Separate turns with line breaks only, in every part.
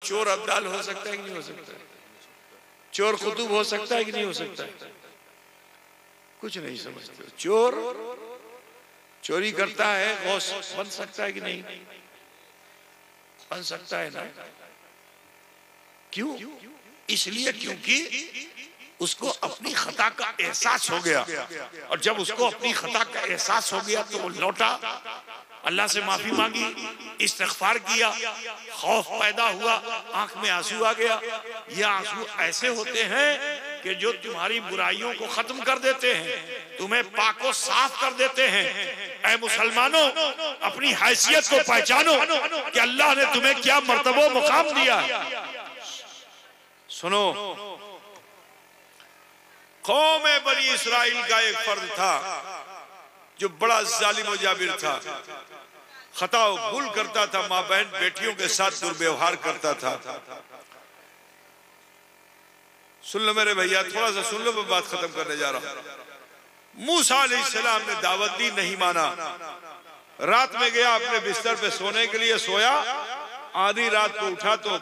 चोर अब्दाल हो सकता है कि नहीं हो सकता? चोर कुतुब हो सकता है कि नहीं हो सकता? कुछ नहीं समझते। चोर चोरी करता है, गौस बन सकता है कि नहीं बन सकता है ना? क्यों? इसलिए क्योंकि उसको अपनी खता का एहसास हो गया, और जब उसको अपनी खता का एहसास हो गया तो वो लौटा, अल्लाह से माफी मांगी, इस्तिग़फ़ार किया, खौफ पैदा हुआ, आंख में आंसू आ गया। ये आंसू ऐसे होते हैं कि जो तुम्हारी बुराइयों को खत्म कर देते हैं, तुम्हें पाको साफ कर देते हैं। ऐ मुसलमानों, अपनी हैसियत को पहचानो कि अल्लाह ने तुम्हें क्या मर्तबा मुकाम दिया। सुनो, कौम बनी इस्राइल का एक फर्द था जो बड़ा जालिम जाबिर था, खता भूल करता था, माँ बहन बेटियों के साथ दुर्व्यवहार करता था। सुन लो मेरे भैया, थोड़ा सा सुन लो, मैं बात खत्म करने जा रहा हूं। मूसा अलैहिस्सलाम ने दावत दी, नहीं माना। रात में गया अपने बिस्तर पे सोने के लिए, सोया, आधी रात को उठा तो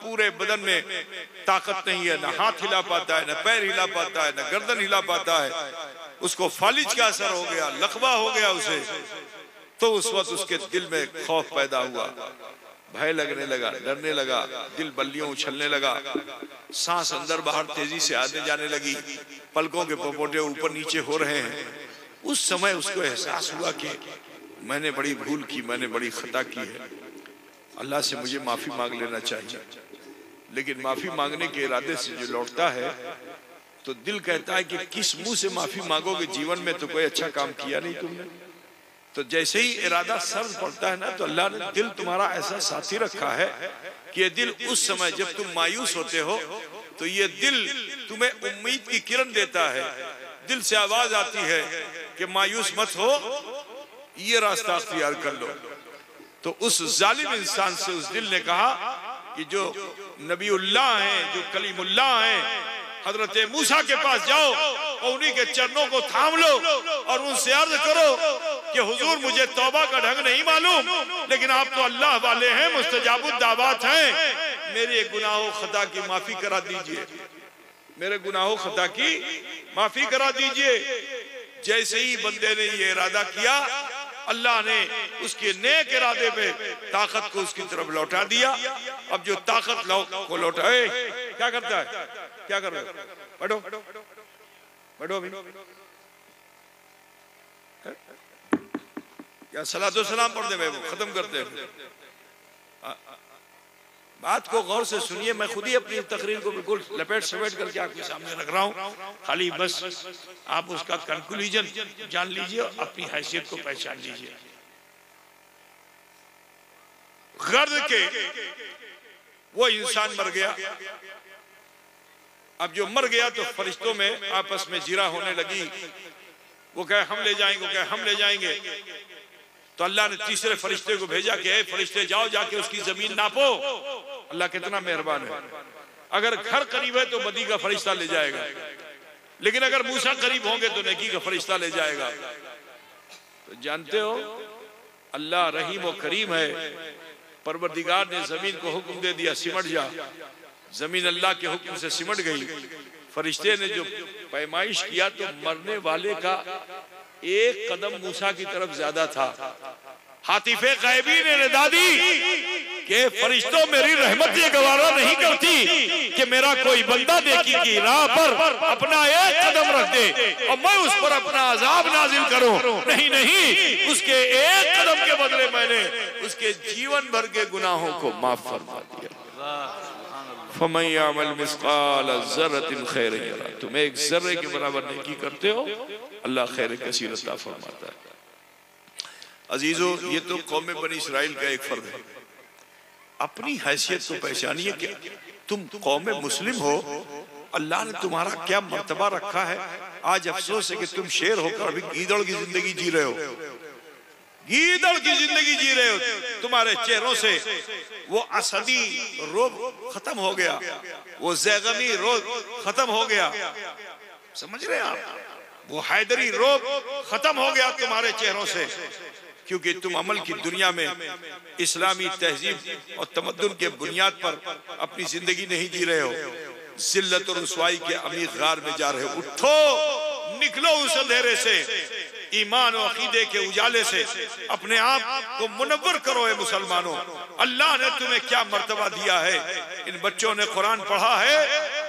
पूरे बदन में ताकत नहीं है, न हाथ हिला पाता है, न पैर हिला पाता है, न गर्दन हिला पाता है। उसको फालिज का असर हो गया, लकवा हो गया उसे। तो उस वक्त उसके दिल में खौफ पैदा हुआ, भय लगने लगा, डरने लगा, दिल बल्लियों उछलने लगा, सांस अंदर बाहर तेजी से आने जाने लगी, पलकों के पपोटे ऊपर नीचे हो रहे हैं। उस समय उसको एहसास हुआ कि मैंने बड़ी भूल की, मैंने बड़ी खता की है, अल्लाह से मुझे माफी मांग लेना चाहिए। लेकिन माफी मांगने के इरादे से जो लौटता है तो दिल कहता है कि किस मुंह से माफी मांगोगे, जीवन में तो कोई अच्छा काम किया नहीं तुमने। तो जैसे ही इरादा सर्द पड़ता है ना, तो अल्लाह ने दिल तुम्हारा ऐसा साथी रखा है कि ये दिल उस समय जब तुम मायूस होते हो तो ये दिल तुम्हें उम्मीद की किरण देता है। दिल से आवाज आती है कि मायूस मत हो, ये रास्ता अख्तियार कर लो। तो उस जालिम इंसान से उस दिल ने कहा कि जो नबीउल्लाह हैं, जो कलीमुल्लाह हैं, हजरत मूसा के पास जाओ और उन्हीं के चरणों को थाम लो और उनसे अर्ज करो कि हुजूर, मुझे तौबा का ढंग नहीं मालूम, लेकिन आप तो अल्लाह वाले हैं, मुस्तजाबुद दावत हैं, मेरे गुनाहों खता की माफी करा दीजिए, मेरे गुनाहों खता की माफी करा दीजिए। जैसे ही बंदे ने ये इरादा किया, अल्लाह ने उसके नेक इरादे पे ताकत को उसकी तरफ लौटा दिया। अब जो ताकत को लौटा, क्या करता है, क्या कर रहे हो, बैठो बैठो अभी, क्या सलातो सलाम पढ़ दे, वो खत्म करते हैं। बात को गौर से सुनिए, मैं खुद ही अपनी तकरीर को बिल्कुल लपेट समेट करके आपके सामने रख रहा हूँ, खाली बस आप उसका कंक्लूजन जान लीजिए, अपनी हैसियत को पहचान लीजिए। गर्द के वो इंसान मर गया। अब जो मर गया तो फरिश्तों में आपस में जिरा होने लगी, वो कहे हम ले जाएंगे, वो कहे हम ले जाएंगे। तो अल्लाह ने तीसरे फरिश्ते को भेजा कि ए फरिश्ते, जाओ जाके उसकी जमीन नापो। अल्लाह कितना मेहरबान है, अगर घर करीब है तो बदी का फरिश्ता ले जाएगा, लेकिन अगर मूसा करीब होंगे तो नेकी का फरिश्ता ले जाएगा। तो जानते हो अल्लाह रहीम और करीम है। परवरदिगार ने जमीन को हुक्म दे दिया, सिमट जा। जमीन अल्लाह के हुक्म से सिमट गई। फरिश्ते ने जो पैमाइश किया तो मरने वाले का एक कदम मूसा की तरफ ज्यादा था। हातिफे गैबी ने निदा दी कि फरिश्तों, मेरी रहमत ये गवारा नहीं करती कि मेरा कोई बंदा नेकी की राह पर अपना एक कदम रख दे और मैं उस पर अपना अजाब नाजिल करूं। नहीं नहीं, उसके एक कदम के बदले मैंने उसके जीवन भर के गुनाहों को माफ फरमा दिया। फमन यअमल मिस्काल ज़र्रतिन खैरन यरा, तुम एक जर्रे के बराबर नेकी करते हो, अल्लाह खैर कसीर अता फरमाता है। अजीजो, ये तो कौम बनी इस्राइल का एक फर्द है। अपनी हैसियत को पहचानिए कि तुम कौम मुस्लिम हो, अल्लाह ने तुम्हारा क्या मर्तबा रखा है। आज अफसोस है कि तुम शेर होकर अभी गीदड़ की जिंदगी जी रहे हो, गीदड़ की जिंदगी जी रहे हो। तुम्हारे चेहरों से वो असदी रोब खत्म हो गया, वो ज़ैगमी रोब खत्म हो गया, समझ रहे हैं आप, वो हैदरी रोब खत्म हो गया तुम्हारे चेहरों से। क्योंकि तुम अमल की दुनिया में इस्लामी तहजीब और तमद्दुन के बुनियाद पर अपनी जिंदगी नहीं जी रहे हो, जिल्लत और रुसवाई के अमीर गार में जा रहे हो। उठो, निकलो उस अंधेरे से, ईमान और अकीदे के उजाले से अपने आप को मुनव्वर करो। ए मुसलमानों, अल्लाह ने तुम्हें क्या मर्तबा दिया है। इन बच्चों ने कुरान पढ़ा है,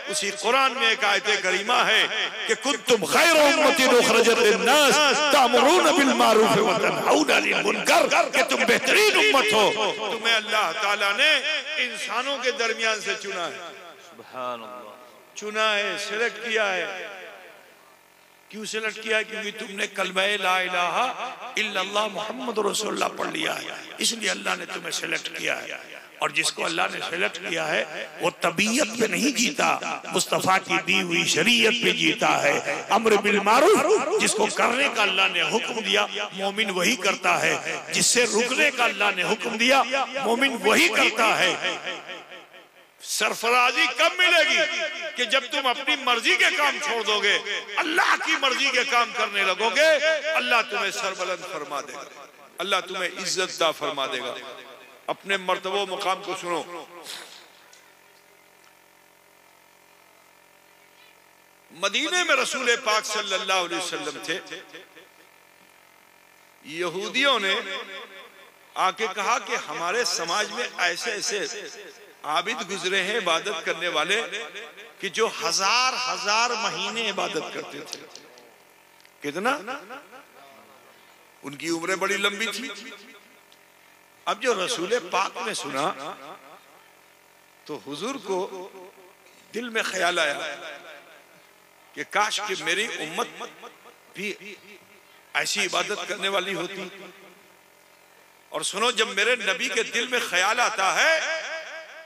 उसी कुरान में एक आयत करीमा है कि कुंतुम खैर उम्मतिन उखरजत लिन्नास तामुरून बिल मारूफ व तनहौना अनिल मुनकर, कि तुम बेहतरीन उम्मत हो। तुम्हें अल्लाह ताला ने इंसानों के दरमियान से चुना है, सुभान अल्लाह, चुना है, सिलेक्ट किया है। क्यों सिलेक्ट किया है? क्योंकि तुमने कलमा ला इलाहा इल्लल्लाह मुहम्मद रसूलुल्लाह पढ़ लिया है, इसलिए अल्लाह ने तुम्हें सिलेक्ट किया है। और जिसको अल्लाह ने सिलेक्ट किया है वो तबीयत पे नहीं जीता, मुस्तफा की दी हुई शरीयत पे जीता है। अम्र बिल मारूफ जिसको करने का अल्लाह ने हुक्म दिया, मोमिन वही करता है। जिससे रुकने का अल्लाह ने हुक्म दिया, मोमिन वही करता है। सरफराजी कब मिलेगी? कि जब तुम अपनी मर्जी के काम छोड़ दोगे, अल्लाह की मर्जी के काम करने लगोगे, अल्लाह तुम्हें सरबलंद फरमा देगा, अल्लाह तुम्हें इज्जत दा फरमा देगा। अपने मर्तबा मुकाम को सुनो। मदीने में रसूल पाक सल्लल्लाहु अलैहि वसल्लम थे। यहूदियों ने आके कहा कि हमारे समाज में ऐसे ऐसे आबिद गुजरे हैं, इबादत करने वाले, कि जो हजार हजार महीने इबादत करते थे। कितना? उनकी उम्रें बड़ी लंबी थी। अब जो रसूल पाक ने सुना तो हुजूर को दिल में ख्याल आया कि काश कि मेरी उम्मत भी ऐसी इबादत करने वाली होती। और सुनो, जब मेरे नबी के दिल में ख्याल आता है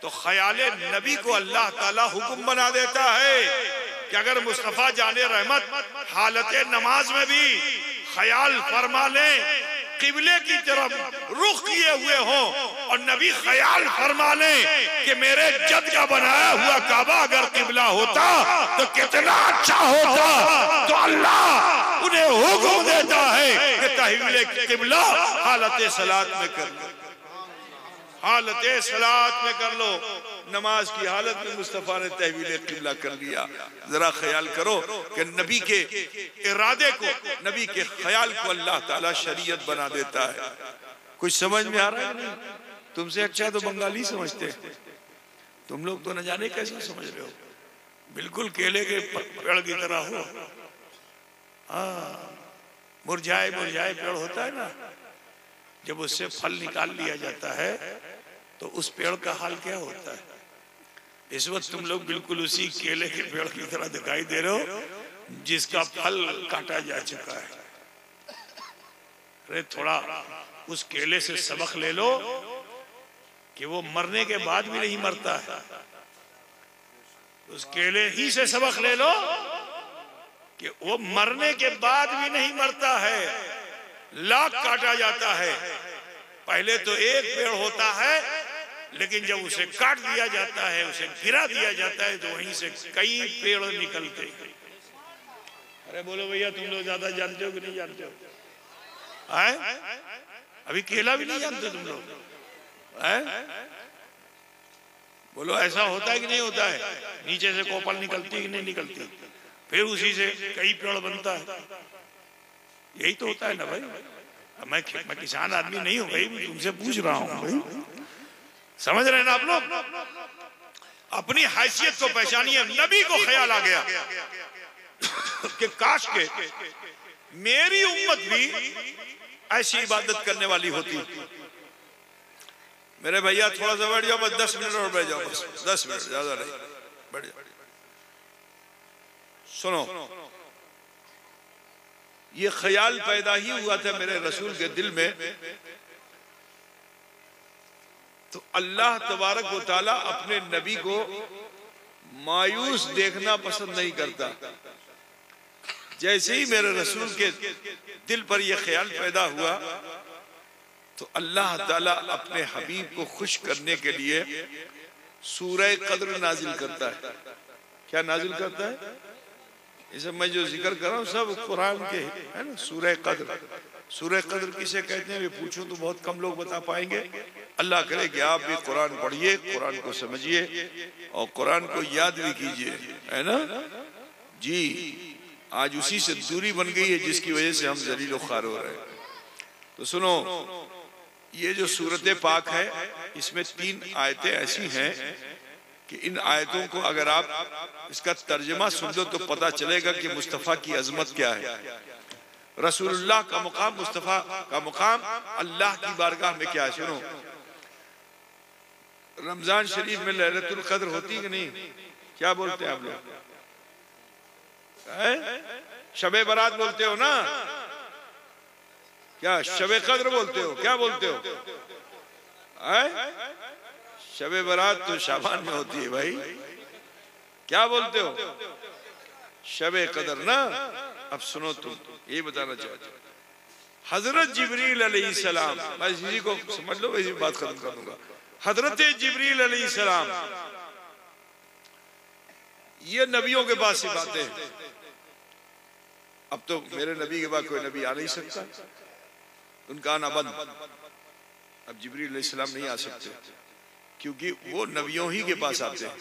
तो ख्याल नबी को अल्लाह ताला हुक्म बना देता है कि अगर मुस्तफा जाने रहमत हालत नमाज में भी ख्याल फरमा ले, किबले की तरफ रुख किए हुए हो, और नबी ख्याल फरमा ले कि मेरे जद का बनाया हुआ काबा अगर किबला होता तो कितना अच्छा होता। तो अल्लाह उन्हें हुक्म देता है कि तहवील किबला हालत सलात में कर लो, हालत सलात में कर लो। नमाज की हालत में मुस्तफा ने तहवील किबला कर लिया। जरा ख्याल करो कि नबी के इरादे को, नबी के ख्याल को अल्लाह ताला शरीयत बना देता है। कुछ समझ में आ रहा है? नहीं, तुमसे अच्छा तो बंगाली समझते हैं, तुम लोग तो न जाने कैसे समझ रहे हो, बिल्कुल केले के पेड़ की तरह हो। हाँ, मुरझाए मुरझाए पेड़ होता है ना, जब उससे फल निकाल लिया जाता है तो उस पेड़ का हाल क्या होता है। इस वक्त तुम लोग बिल्कुल उसी केले के पेड़ की तरह दिखाई दे रहे हो जिसका फल काटा जा चुका है। अरे थोड़ा उस केले से सबक ले लो कि वो मरने के बाद भी नहीं मरता है। उस केले ही से सबक ले लो कि वो मरने के बाद भी नहीं मरता है, लाख काटा जाता है। पहले तो एक पेड़ होता है, लेकिन जब उसे काट दिया जाता है, उसे गिरा दिया जाता है, तो वहीं से कई पेड़ निकलते हैं। अरे बोलो भैया, तुम लोग ज्यादा जानते हो कि नहीं जानते हो? अभी केला भी नहीं जानते तुम लोग? बोलो, ऐसा होता है कि नहीं होता है? नीचे से कोपल निकलती है कि नहीं निकलती, फिर उसी से कई पेड़ बनता है। यही तो होता है ना भाई। मैं किसान आदमी नहीं हूं भाई, तुमसे पूछ रहा हूं भाई, समझ रहे हैं ना आप लोग? अपनी हैसियत को पहचानिए। नबी को ख्याल आ गया कि काश के मेरी उम्मत भी ऐसी इबादत करने वाली होती। मेरे भैया थोड़ा सा बैठ जाओ, बस 10 मिनट और बैठ जाओ, बस 10 मिनट, ज्यादा नहीं, बैठ जाओ। सुनो, ये ख्याल पैदा ही हुआ था मेरे रसूल के दिल में, तो अल्लाह तबारक व तआला अपने नबी को मायूस देखना पसंद नहीं करता। जैसे ही मेरे रसूल के दिल पर यह ख्याल पैदा हुआ तो अल्लाह ताला अपने हबीब को खुश करने के लिए सूरह कद्र नाजिल करता है। क्या नाजिल करता है? इसे मैं जो जिक्र कर रहा हूँ सब कुरान के है ना। सूरह कद्र सूरह कद्र किसे कहते हैं, पूछूं तो बहुत कम लोग बता पाएंगे। अल्लाह करे कि आप भी कुरान पढ़िए, कुरान को समझिए और कुरान को याद भी कीजिए, है ना जी। आज उसी से दूरी बन गई है जिसकी वजह से हम जलील ख्वार हो रहे हैं। तो सुनो, ये जो सूरत पाक है इसमें 3 आयतें ऐसी हैं कि इन आयतों को अगर आप इसका तर्जमा सुन लो तो पता चलेगा कि मुस्तफ़ा की अजमत क्या है। रसूलुल्लाह का मुकाम, मुस्तफ़ा का मुकाम अल्लाह की बारगाह में क्या है। सुनो, रमजान शरीफ में लैलतुल कद्र होती कि नहीं? क्या बोलते हैं आप लोग? शबे बारात बोलते हो ना? क्या शबे कद्र बोलते हो? क्या बोलते हो? शबे बारात तो शाबान में होती है भाई। क्या बोलते हो? शबे कद्र ना। अब सुनो, तुम ये बताना चाहते हो, हजरत जिब्रील अलैहिस्सलाम, मैं इसी को समझ लो, इसी बात खत्म कर दूंगा। हजरत जिब्रील अलैहिस्सलाम ये नबियों के पास से बातें हैं। अब तो मेरे नबी के बाद कोई नबी आ नहीं सकता, उनका आना बंद। अब जिब्रील अलैहिस्सलाम नहीं आ सकते क्योंकि वो नबियों ही के पास आते हैं।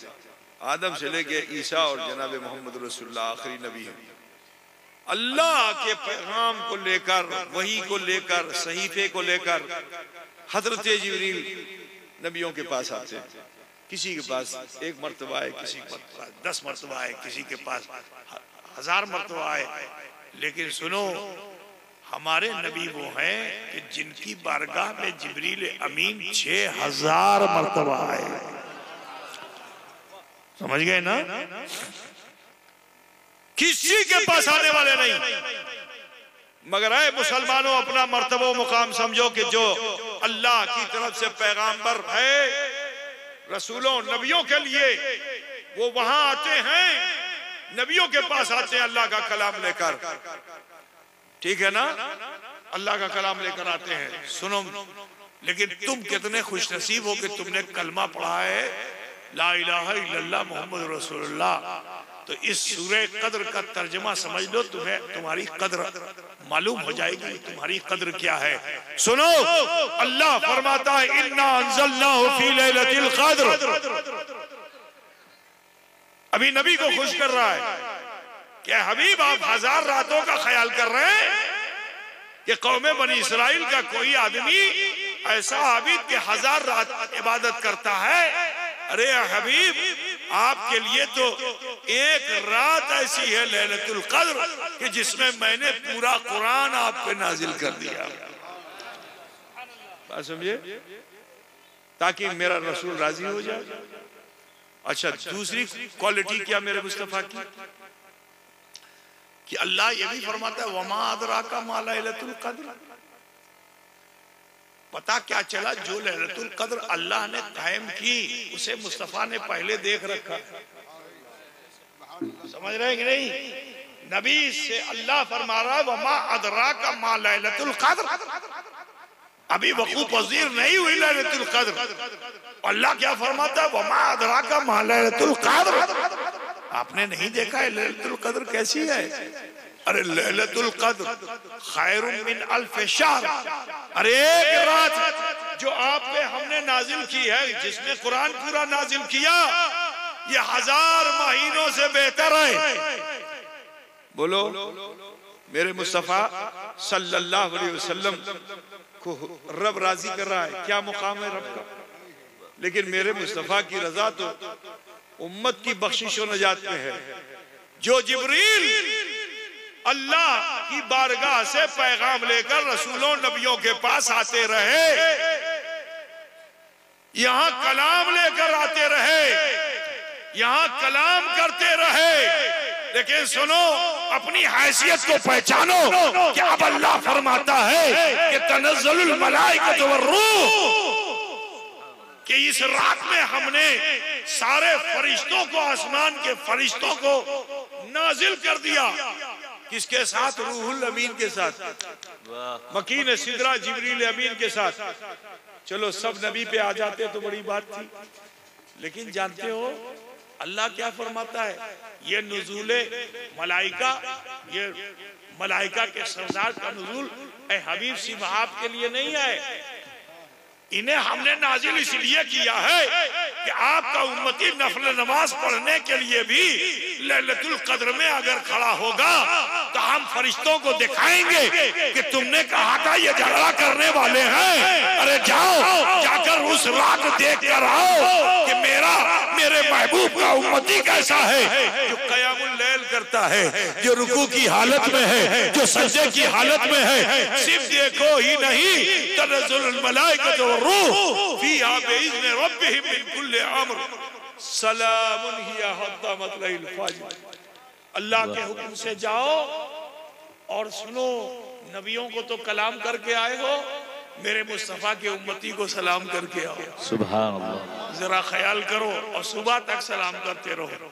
आदम से लेके ईसा और जनाब मोहम्मद रसूलुल्लाह आखिरी नबी हैं। अल्लाह के पैगाम को लेकर, वही को लेकर, सहीफे को लेकर हजरत जिब्रील नबियों के पास आते हैं। किसी के पास 1 मर्तबा है, किसी के पास 10 मर्तबा है, किसी के पास 1000 मर्तबा है। लेकिन सुनो, हमारे नबी वो हैं कि जिनकी बारगाह में जिब्रील अमीन 6000 मर्तबा है। समझ गए ना? किसी के पास आने वाले नहीं। मगर ऐ मुसलमानों, अपना मर्तबा मुकाम समझो कि जो अल्लाह की तरफ से पैगाम्बर है, रसूलों नबियों के लिए, वो वहां आते हैं, नबियों के पास आते हैं अल्लाह का कलाम लेकर। ठीक है ना? अल्लाह का कलाम लेकर आते हैं। सुनो, लेकिन तुम कितने खुशनसीब हो कि तुमने कलमा पढ़ा है, ला इलाहा इल्लल्लाह मुहम्मद रसूलुल्लाह। तो इस सूरह कद्र का तर्जमा समझ लो, तुम्हें तुम्हारी कद्र मालूम हो जाएगी, तुम्हारी कद्र क्या है। सुनो, अल्लाह फरमाता है, इन्ना अंज़लनाहु फी लैलतिल क़द्र। अभी नबी को खुश कर रहा है कि हबीब, आप 1000 रातों का ख्याल कर रहे हैं कि कौमे बनी इसराइल का कोई आदमी ऐसा आबिद के 1000 रात इबादत करता है। अरे हबीब, आपके लिए तो एक रात ऐसी है लैलतुल कद्र कि जिसमें मैंने पूरा कुरान आप पे नाजिल कर दिया। बात समझे? ताकि मेरा रसूल राजी हो जाए। अच्छा, दूसरी क्वालिटी क्या मेरे मुस्तफा की? कि अल्लाह ये भी फरमाता है, वमा अदराका मा लैलतुल कद्र। पता क्या चला, जो लैलतुल कद्र अल्लाह ने कायम की उसे मुस्तफा ने पहले देख रखा। समझ रहे हैं कि नहीं? नबी से अल्लाह फरमा रहा है, वमा अदराका मा लैलतुल कद्र। अभी वकूफ पज़ीर नहीं हुई लैलतुल कद्र। अल्लाह क्या फरमाता है, वमा अदराका मा लैलतुल कद्र। आपने नहीं देखा है लैलतुल कद्र कैसी है? अरे लैलतुल कद्र खैरुम मिन अल्फ शहर। अरे एक रात जो आप पे हमने नाजिल की है, जिसने कुरान पूरा नाजिल किया, ये 1000 महीनों से बेहतर है। बोलो, मेरे मुस्तफा सल्लल्लाहु अलैहि वसल्लम को रब राजी कर रहा है। क्या मुकाम है रब का? लेकिन मेरे मुस्तफा की रजा तो उम्मत की बख्शिश और नजात में है। जो जिब्रील अल्लाह की बारगाह से पैगाम लेकर रसूलों नबियों के पास आते रहे, यहां कलाम लेकर आते रहे, यहां कलाम करते रहे, लेकिन सुनो, अपनी हैसियत को पहचानो कि अब अल्लाह फरमाता है कि तनज़्ज़लुल मलाइकतु वर्रूह, कि इस रात में हमने सारे फरिश्तों को, आसमान के फरिश्तों को नाजिल कर दिया। किसके साथ? रूहुल अमीन के साथ, मकीन सिदरा जिब्रील अमीन के साथ। चलो सब नबी पे आ जाते तो बड़ी बात थी, लेकिन जानते हो अल्लाह क्या फरमाता है, ये नुज़ूले मलाइका, ये मलाइका के सरदार का नुज़ूल ए हबीब सी आपके लिए नहीं है, इन्हें हमने नाजिल इसलिए किया है कि आपका उम्मती नफल नमाज पढ़ने के लिए भी लैलतुल कद्र में अगर खड़ा होगा तो हम फरिश्तों को दिखाएंगे कि तुमने कहा था ये झगड़ा करने वाले हैं, अरे जाओ जाकर उस रात देख कर आओ कि मेरे महबूब का उम्मती कैसा है, जो क़यामुल लैल करता है, जो रुकू की हालत में है, जो सजदे की हालत में है। सिर्फ देखो ही नहीं, तनज़्ज़ुलुल मलाइकतु वरूह फ़ीहा बिइज़्नि रब्बिहिम मिन कुल्लि अम्र सलामुन हिया हत्ता मतलइल फज्र। अल्लाह के हुक्म से जाओ और सुनो, नबियों को तो कलाम करके आए हो, मेरे मुस्तफा के उम्मती को सलाम करके आओ। सुभान अल्लाह। जरा ख्याल करो और सुबह तक सलाम करते रहो,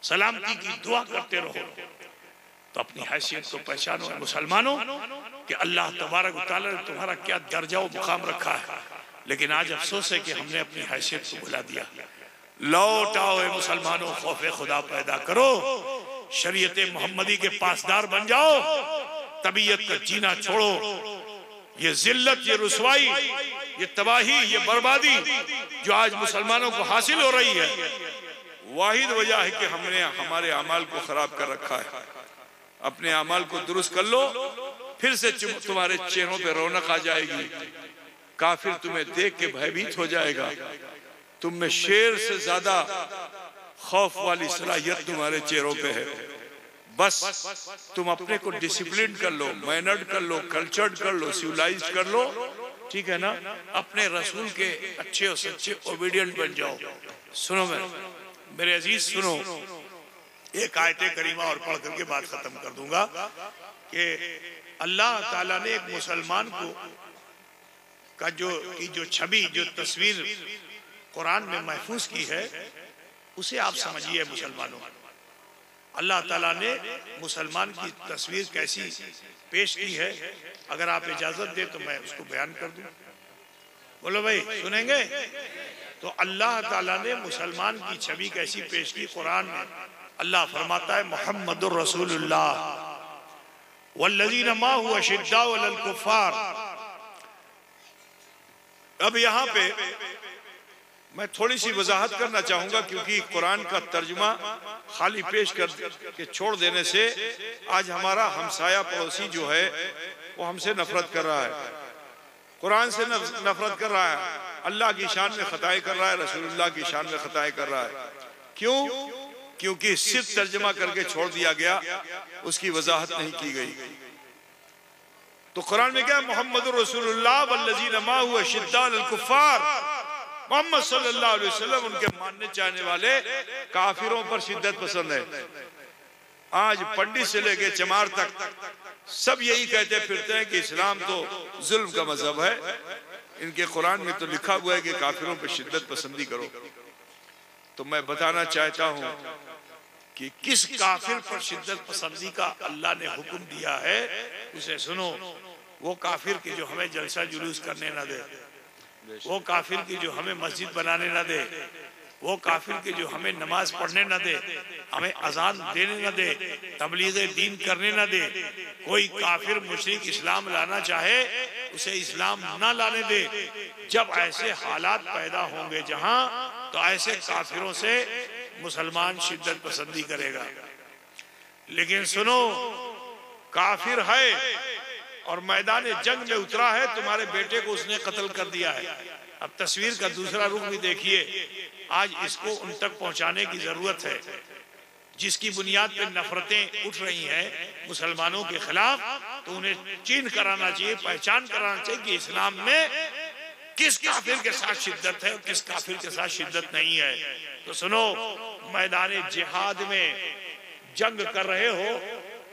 सलामती की दुआ करते रहो। तो अपनी हैसियत को पहचानो मुसलमानों कि अल्लाह तबारक व तआला ने तुम्हारा क्या दर्जा व मुकाम रखा है, लेकिन आज अफसोस है कि हमने अपनी हैसियत को भुला दिया। लौट आओ मुसलमानों, खौफ खुदा पैदा करो, शरीयत मोहम्मदी के पासदार बन जाओ, तबीयत का जीना छोड़ो। ये जिल्लत, ये रुसवाई, ये तबाही, ये बर्बादी जो आज मुसलमानों को हासिल हो रही है, वाहिद वजह है कि हमने हमारे अमाल को खराब कर रखा है। अपने अमाल को दुरुस्त कर लो, फिर से तुम्हारे चेहरों पे रौनक आ जाएगी। काफिर तुम्हें देख के भयभीत हो जाएगा। तुम में शेर से ज्यादा खौफ वाली सलाहियत तुम्हारे चेहरों पे है। बस तुम अपने को डिसिप्लिन कर लो, मैनर्ड कर लो, कल्चर्ड कर लो, सिविलाइज्ड कर लो, ठीक है ना। अपने रसूल के अच्छे और सच्चे ओबीडियंट बन जाओ। सुनो मेरे अजीज, सुनो, एक आयत करीमा और पढ़ करके बात खत्म कर दूंगा कि अल्लाह ताला ने एक मुसलमान को का जो छवि, जो तस्वीर कुरान में महफूज की है, उसे आप समझिए मुसलमानों। अल्लाह ताला ने मुसलमान की तस्वीर कैसी पेश की है, अगर आप इजाजत दे तो मैं उसको बयान कर दूं। बोलो भाई, सुनेंगे? तो अल्लाह ताला ने मुसलमान की छवि कैसी पेश की कुरान में। अल्लाह फरमाता है मुहम्मदुर रसूलुल्लाह वल्लज़ीना माहु अशिद्दाउ अलल कुफ़ार। अब यहाँ पे मैं थोड़ी सी वजाहत करना चाहूंगा, क्योंकि कुरान का तर्जुमा खाली पेश कर के छोड़ देने से आज हमारा हमसाया पड़ोसी जो है वो हमसे नफरत कर रहा है, कुरान से नफरत कर रहा है, अल्लाह की शान में खताएं कर रहा है, रसूलुल्लाह की शान में खताएं कर रहा है। क्यों? क्योंकि सिर्फ तर्जुमा करके छोड़ दिया गया, उसकी वजाहत नहीं की गई। तो कुरान में क्या, मुहम्मदुर रसूलुल्लाह वल्लज़ीना माहु अशिद्दाउ अलल कुफ़ार। मोहम्मद सल्लल्लाहु अलैहि वसल्लम, उनके मानने चाहने वाले काफिरों पर शिद्दत पसंद है। आज पंडित से लेके चमार तक सब यही कहते फिरते हैं कि इस्लाम तो जुल्म का मजहब है। इनके कुरान में तो लिखा हुआ है कि काफिरों पर शिद्दत पसंदी करो। तो मैं बताना चाहता हूं कि किस काफिर पर शिद्दत पसंदी का अल्लाह ने हुक्म दिया है, उसे सुनो। वो काफिर की जो हमें जलसा जुलूस करने न दे, वो काफिर की जो हमें मस्जिद बनाने न दे, वो काफिर की जो हमें नमाज पढ़ने न दे, हमें अजान देने न दे, तबलीग दीन करने न दे। कोई काफिर मुशरिक इस्लाम लाना चाहे, उसे इस्लाम न लाने दे। जब ऐसे हालात पैदा होंगे जहां, तो ऐसे काफिरों से मुसलमान शिद्दत पसंदी करेगा। लेकिन सुनो, काफिर है और मैदान जंग में उतरा है, तुम्हारे बेटे को उसने कत्ल कर दिया है। अब तस्वीर का दूसरा रुख भी देखिए। आज इसको उन तक पहुंचाने की जरूरत है जिसकी बुनियाद पर नफरतें उठ रही हैं मुसलमानों के खिलाफ। तो उन्हें चिन्ह कराना चाहिए, पहचान कराना चाहिए कि इस्लाम में किस काफिर के साथ शिद्दत है और किस काफिर के साथ शिद्दत नहीं है। तो सुनो, मैदान जिहाद में जंग कर रहे हो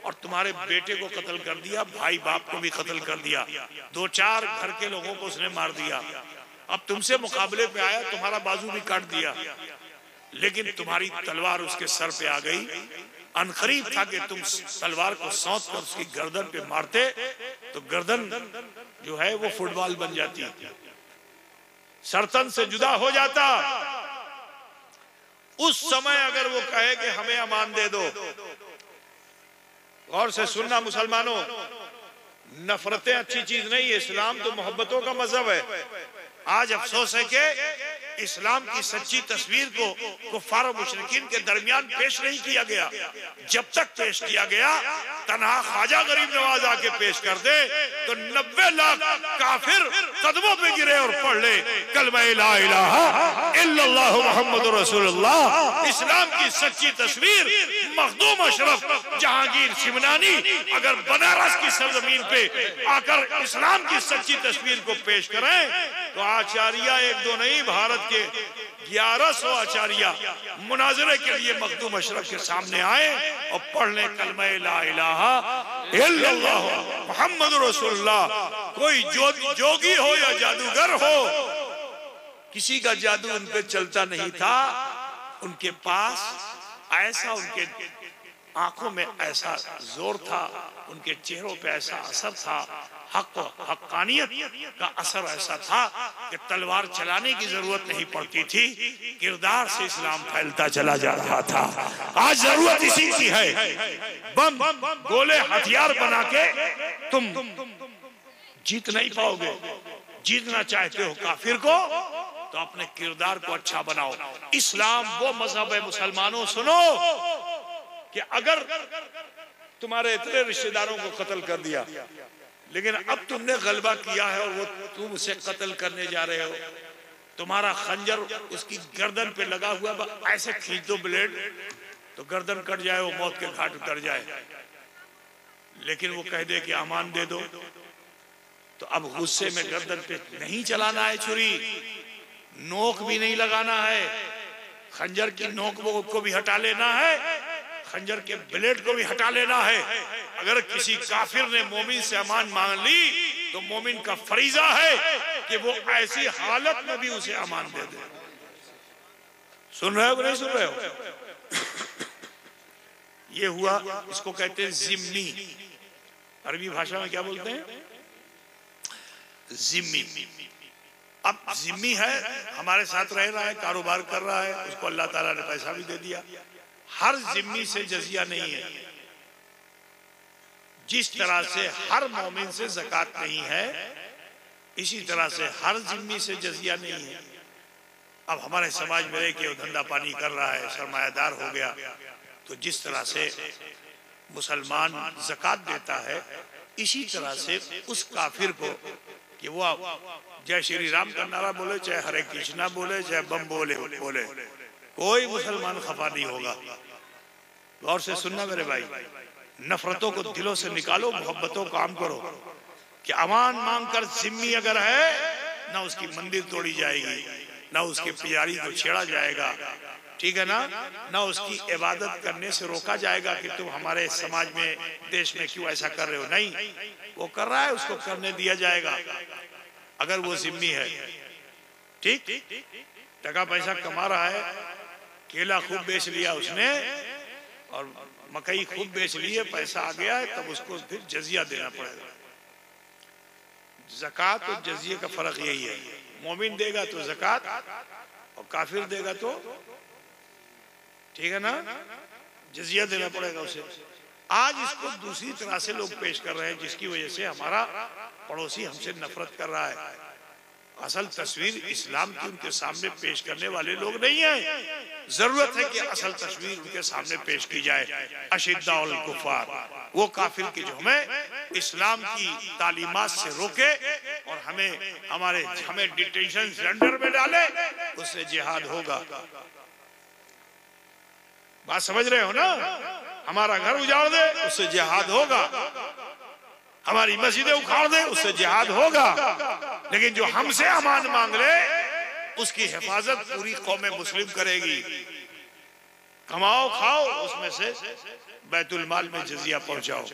और तुम्हारे बेटे को कत्ल कर दिया, भाई बाप को भी कत्ल कर दिया, 2-4 घर के लोगों को उसने मार दिया। अब तुमसे मुकाबले पे आया, तुम्हारा बाजू भी काट दिया, लेकिन तुम्हारी तलवार उसके सर पे आ गई। अनकरीब था कि तुम तलवार को सौंप कर उसकी गर्दन पे मारते तो गर्दन जो है वो फुटबॉल बन जाती, सरतन से जुदा हो जाता। उस समय अगर वो कहे कि हमें अमान दे दो, गौर से सुनना मुसलमानों, नफरतें अच्छी चीज नहीं है, इस्लाम तो मोहब्बतों का मजहब है। आज अफसोस है कि इस्लाम की सच्ची तस्वीर को कुफ्फार और मुशरिकीन के दरमियान पेश नहीं किया गया। जब तक पेश किया गया, तन्हा ख्वाजा गरीब नवाज आके पेश कर दे तो 90 लाख काफिर कदमों पे गिरे और पढ़ ले कलमा ला इलाहा इल्लल्लाह मुहम्मदुर रसूलुल्लाह। इस्लाम की सच्ची तस्वीर मखदूम अशरफ जहांगीर सिमनानी अगर बनारस की सरजमीन पे आकर इस्लाम की सच्ची तस्वीर को पेश करें तो आचार्य एक दो नहीं, भारत के 1100 आचार्य मुनाजरे के लिए मखदूम अशरफ के सामने आए और पढ़ ले कलमा ला इलाहा इल्लल्लाह मुहम्मदुर रसूलुल्लाह। कोई जोगी हो या जादूगर हो, किसी का जादू उन पे चलता नहीं था। उनके पास ऐसा, उनके आंखों में ऐसा जोर था, उनके चेहरों पे ऐसा असर था, हक्कानियत का असर ऐसा था कि तलवार चलाने की जरूरत नहीं पड़ती थी, किरदार से इस्लाम फैलता चला जा रहा था। आज जरूरत इसी की है। बम गोले हथियार बना के तुम जीत नहीं पाओगे। जीतना चाहते हो काफिर को तो अपने किरदार को अच्छा बनाओ। इस्लाम वो मजहब है मुसलमानों, सुनो, कि अगर तुम्हारे इतने रिश्तेदारों को कत्ल कर दिया, लेकिन अब तुमने गलबा किया है और वो तुम उसे कत्ल करने जा रहे हो, तुम्हारा खंजर उसकी गर्दन पे लगा हुआ, ऐसे खींच दो ब्लेड तो गर्दन कट जाए, वो मौत के घाट उतर जाए। लेकिन वो कह दे कि अमान दे दो, तो अब गुस्से में गर्दन पे नहीं चलाना है छुरी, नोक भी नहीं लगाना है, खंजर की नोक को भी हटा लेना है, खंजर के ब्लेड को भी हटा लेना है। अगर किसी काफिर ने मोमिन से अमान मांग ली तो मोमिन का फरीजा है कि वो ऐसी हालत में भी उसे अमान दे दे। सुन रहे हो कि नहीं सुन रहे हो? ये हुआ, इसको कहते हैं जिम्मी। अरबी भाषा में क्या बोलते हैं? जिम्मी। अब जिम्मी है, हमारे साथ रह रहा है, कारोबार कर रहा है, उसको अल्लाह ताला ने पैसा भी दे दिया। हर जिम्मी से जजिया नहीं है। जिस तरह से हर मोमिन से ज़कात नहीं है, इसी तरह से हर जिम्मी से जजिया नहीं है। अब हमारे समाज में रह के धंधा पानी कर रहा है, सरमायादार हो गया, तो जिस तरह से मुसलमान ज़कात देता है, इसी तरह से उस काफिर को कि वो जय श्री राम का नारा बोले, चाहे हरे कृष्णा बोले, चाहे बम बोले, कोई मुसलमान खफा नहीं होगा। गौर से सुनना मेरे भाई, नफरतों को दिलों से निकालो, मोहब्बतों को आम करो। कि अमान मांगकर जिम्मी अगर है, ना उसकी मंदिर तोड़ी जाएगी, ना उसके पुजारी को छेड़ा जाएगा, ठीक है ना, ना उसकी इबादत करने से रोका जाएगा कि तुम हमारे समाज में, देश में क्यों ऐसा कर रहे हो। नहीं, वो कर रहा है, उसको करने दिया जाएगा अगर वो जिम्मी है। ठीक, टका पैसा कमा रहा है, केला खूब बेच लिया उसने और मकई खूब बेच लिए, पैसा आ गया है, तब उसको फिर जजिया देना पड़ेगा। ज़कात और जजिये का फर्क यही है, मोमिन देगा तो ज़कात और काफिर देगा तो, ठीक है ना, जजिया देना पड़ेगा उसे। आज इसको दूसरी तरह से लोग पेश कर रहे हैं, जिसकी वजह से हमारा पड़ोसी हमसे नफरत कर रहा है। असल तस्वीर इस्लाम की उनके सामने पेश करने वाले लोग नहीं हैं। जरूरत है कि असल तस्वीर उनके सामने पेश की जाए। अशिद्दाउल कुफ़ार, वो काफिर की जो हमें इस्लाम की तालीमात से रोके और हमें डिटेंशन सेंटर में डाले, उससे जिहाद होगा। बात समझ रहे हो ना? हमारा घर उजाड़ दे, उससे जिहाद होगा। हमारी मस्जिदें उखाड़ दे, उससे जिहाद होगा। लेकिन जो हमसे अमान मांग ले, उसकी हिफाजत पूरी कौम मुस्लिम करेगी। कमाओ खाओ, उसमें से बैतुल माल में जजिया पहुंचाओ,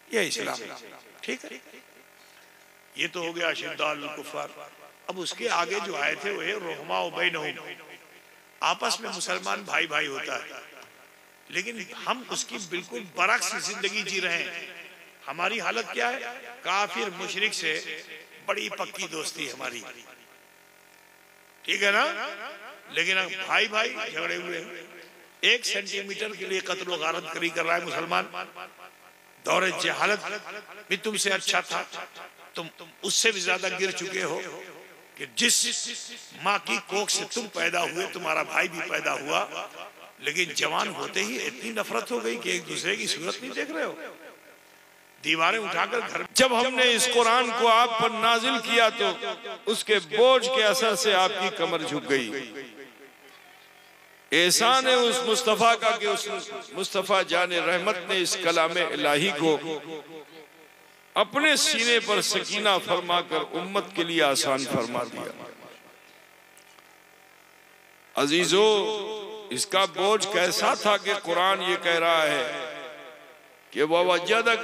ये इस्लाम है। ठीक है, ये तो हो गया अशिद्दाउल कुफ़ार। अब उसके आगे जो आए थे वो रहमा बैनहुम, आपस में मुसलमान भाई भाई होता है, लेकिन हम उसकी बिल्कुल बरक्स जिंदगी जी रहे हैं। हमारी हालत क्या है? काफिर मुशरिक से बड़ी पक्की दोस्ती हमारी, ठीक है ना। लेकिन अब भाई भाई झगड़े हुए हैं। 1 सेंटीमीटर के लिए कत्ल गारत करी कर रहा है मुसलमान। दौरे जहालत भी तुमसे अच्छा था, तुम उससे भी ज्यादा गिर चुके हो कि जिस माँ की कोख से तुम पैदा हुए तुम्हारा भाई भी पैदा हुआ, लेकिन जवान होते ही इतनी नफरत हो गई कि एक दूसरे की सूरत नहीं देख रहे हो, दीवारें उठाकर घर। जब हमने इस कुरान को आप पर नाजिल किया तो उसके बोझ के असर से आपकी कमर झुक गई। एहसान है उस मुस्तफा का कि उस मुस्तफा जाने रहमत ने इस कलाम इलाही को अपने सीने पर सकीना फरमाकर उम्मत के लिए आसान फरमा दिया। अजीजों, इसका बोझ कैसा था कि कुरान ये कह रहा है कि ववजदक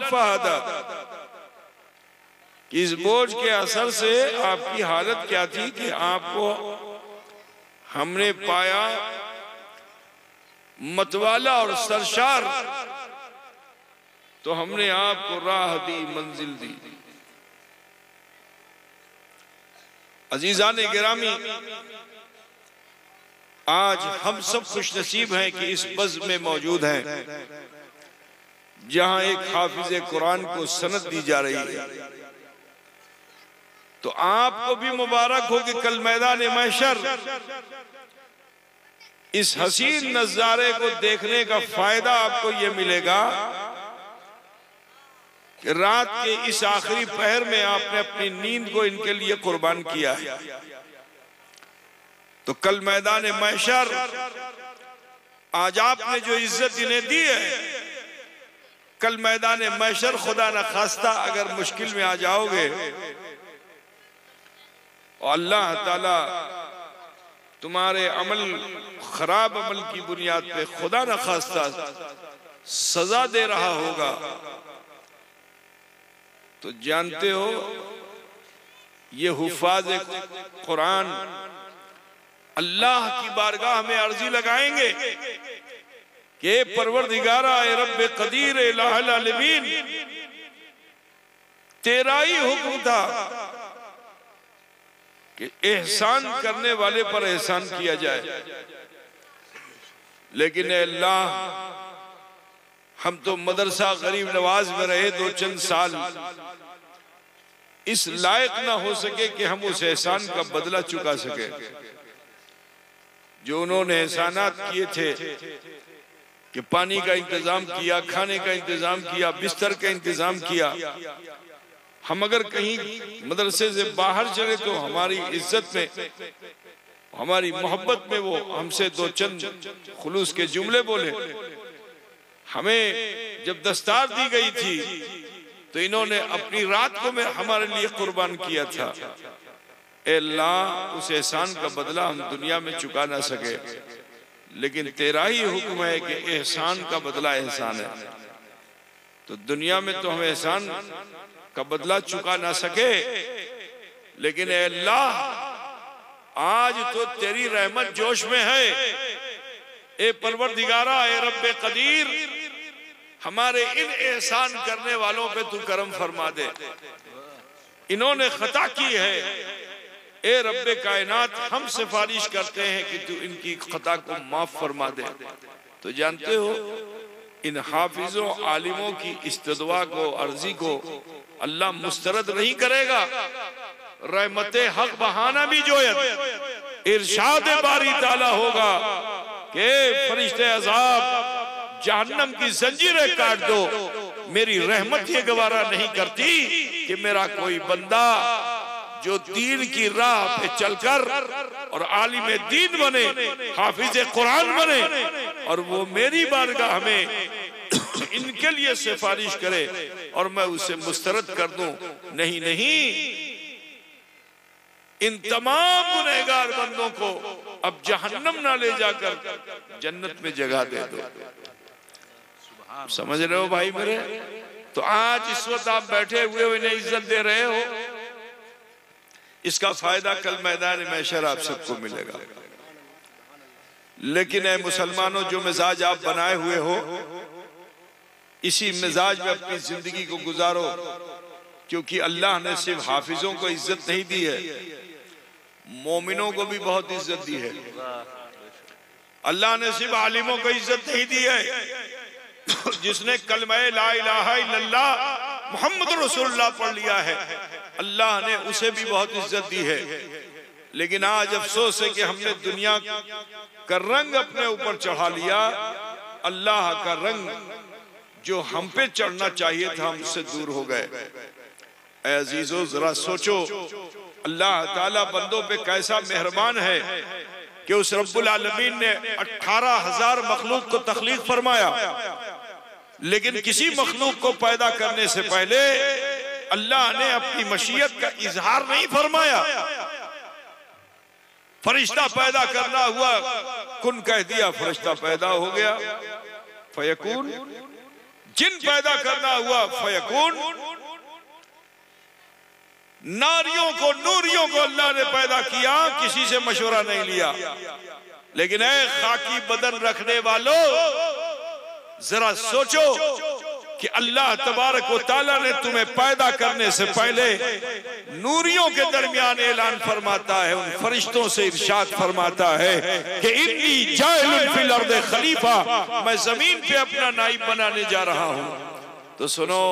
फहदा, कि इस बोझ के असर से आपकी हालत क्या थी कि आपको हमने पाया मतवाला और सरशार, तो हमने आपको राह दी, मंजिल दी। अजीजान गिरामी, आज हम सब खुश नसीब हैं कि इस बज़्म में मौजूद हैं जहां एक हाफिज कुरान को सनद दी जा रही है। तो आपको भी मुबारक हो कि कल मैदान महशर इस हसीन नजारे को देखने का फायदा आपको यह मिलेगा कि रात के इस आखिरी पहर में आपने अपनी नींद को इनके लिए कुर्बान किया है। तो कल मैदान महशर आज आपने जो इज्जत इन्हें दी है, कल मैदान महशर खुदा न खास्ता अगर मुश्किल में आ जाओगे और अल्लाह ताला तुम्हारे अमल, खराब अमल की बुनियाद पे खुदा न खास्ता सजा दे रहा होगा, तो जानते हो ये हुफाज कुरान अल्लाह की बारगाह में अर्जी लगाएंगे कि परवरदिगारा ए रब्बे कदीर इलाहुल आलमीन, तेरा ही हुक्म था कि एहसान करने वाले पर एहसान किया जाए, लेकिन अल्लाह हम तो मदरसा गरीब नवाज में रहे 2 चंद साल, इस लायक ना हो सके कि हम उस एहसान का बदला चुका सके जो उन्होंने एहसानात किए थे कि पानी का इंतजाम किया, खाने का इंतजाम किया, बिस्तर का इंतजाम किया। हम अगर कहीं मदरसे से बाहर चले तो हमारी इज्जत में, हमारी मोहब्बत में वो हमसे 2 चंद खुलूस के जुमले बोले। हमें जब दस्तार दी गई थी तो इन्होंने अपनी रात को में हमारे लिए कुर्बान किया था। ए अल्लाह, उस एहसान का बदला हम दुनिया में चुका ना सके, लेकिन तेरा ही हुक्म है कि एहसान का बदला एहसान है। तो दुनिया में तो हम एहसान का बदला चुका ना सके, लेकिन ए अल्लाह, आज तो तेरी रहमत जोश में है। ए परवरदिगारा, ए रब्बे कदीर, हमारे इन एहसान करने वालों पे तू करम फरमा दे। इन्होंने खता की है, ए रब्बे कायनात, हम सिफारिश करते हैं कि तू इनकी खता को माफ फरमा दे। तो जानते हो इन हाफिजों आलिमों की इस्तदवा को, अर्जी को अल्लाह मुस्तरद नहीं करेगा। रहमते हक बहाना भी जोयत इरशाद बारी ताला होगा कि फरिश्ते अज़ाब जहन्नम की जंजीरें काट दो, मेरी रहमत ये गवारा नहीं करती कि मेरा कोई बंदा जो दीन की राह पे चलकर और आलिम दीन बने, हाफिज कुरान बने, और वो मेरी बारगाह में इनके लिए सिफारिश करे और मैं उसे मुस्तरद कर दूं। नहीं नहीं, इन तमाम गुनहगार बंदों को अब जहन्नम ना ले जाकर जन्नत में जगह दे दो। समझ रहे हो भाई मेरे? तो आज इस वक्त आप बैठे हुए इन्हें इज्जत दे रहे हो, इसका फायदा कल मैदान महशर आप सबको मिलेगा। लेकिन ऐ मुसलमानों, जो मिजाज आप बनाए हुए हो, इसी मिजाज में अपनी जिंदगी को गुजारो, क्योंकि अल्लाह ने सिर्फ हाफिजों को इज्जत नहीं दी है, मोमिनों को भी बहुत इज्जत दी है। अल्लाह ने सिर्फ आलिमों को इज्जत नहीं दी है, जिसने कलमा ला इलाहा इल्लल्लाह मुहम्मद रसूलुल्लाह पढ़ लिया है अल्लाह ने उसे भी बहुत इज्जत दी है। लेकिन आज अफसोस है कि हमने दुनिया का रंग अपने ऊपर चढ़ा लिया, अल्लाह का रंग जो हम पे चढ़ना चाहिए था हमसे दूर हो गए। ऐ अजीजों, जरा सोचो अल्लाह ताला बंदों पे कैसा मेहरबान है कि उस रब्बुल आलमीन ने 18,000 मखलूक को तख्लीक फरमाया, लेकिन किसी मखलूक को पैदा करने से पहले अल्लाह ने अपनी मशीयत का इजहार नहीं फरमाया। फरिश्ता पैदा करना हुआ, कुन कह दिया, फरिश्ता पैदा हो गया, फयकून। जिन पैदा करना हुआ, फयकून। नारियों को, नूरियों को अल्लाह ने पैदा किया, किसी से मशवरा नहीं लिया। लेकिन ऐ खाकी बदन रखने वालों, जरा सोचो कि अल्लाह तबारक व तआला ने तुम्हें पैदा करने से पहले नूरियों के दरमियान ऐलान फरमाता है, उन फरिश्तों से इरशाद फरमाता है कि इन्नी जाइलुन फिल अर्द खलीफा, मैं जमीन पे अपना नाइब बनाने जा रहा हूं। तो सुनो,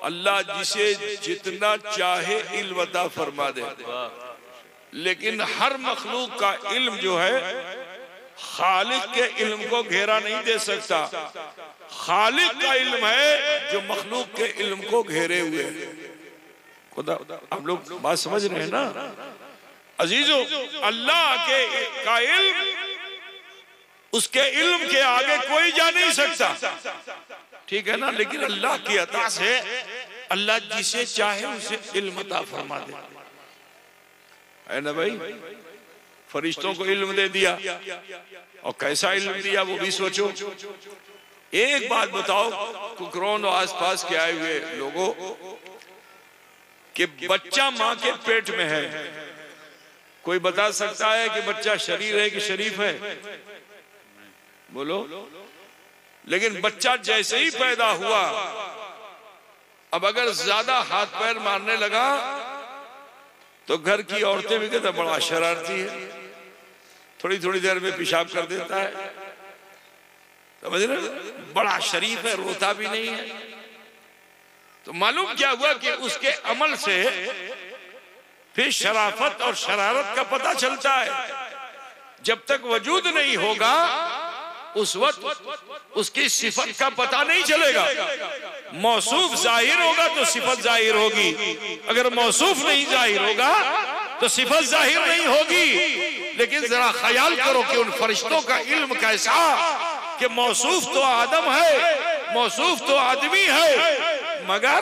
अल्लाह जिसे जितना चाहे इल्म अता फरमा दे, लेकिन हर मखलूक का इल्म जो है खालिक के इल्म को घेरा नहीं दे सकता। खालिक का इल्म है जो मखलूक के इल्म को घेरे हुए है। खुदा, हम लोग बात समझ रहे हैं ना अजीजों? अल्लाह के का इल्म, उसके इल्म के आगे कोई जा नहीं सकता, ठीक है ना? लेकिन अल्लाह की अता से अल्लाह जिसे चाहे उसे इल्म अता फरमा दे, है ना भाई? फरिश्तों को इल्म दे दिया, और कैसा इल्म दिया वो भी सोचो। एक बात बताओ कुकरोन और आसपास के आए हुए लोगों, कि बच्चा माँ के पेट में है, कोई बता सकता है कि बच्चा शरीर है कि शरीफ है? बोलो। लेकिन बच्चा जैसे ही पैदा हुआ, अब अगर ज्यादा हाथ पैर मारने लगा तो घर की औरतें भी कहते बड़ा शरारती है, थोड़ी थोड़ी देर में पेशाब कर देता है, समझ रहे? बड़ा शरीफ है, रोता भी नहीं है। तो मालूम क्या हुआ कि उसके अमल से फिर शराफत और शरारत का पता चलता है। जब तक वजूद नहीं होगा उस वक्त उसकी सिफत का पता नहीं चलेगा। मौसूफ जाहिर होगा तो सिफत जाहिर होगी, अगर मौसूफ नहीं जाहिर होगा तो सिफत जाहिर नहीं होगी। लेकिन जरा ख्याल करो कि उन फरिश्तों का इल्म कैसा कि मौसूफ तो आदम है, मौसूफ तो आदमी है, मगर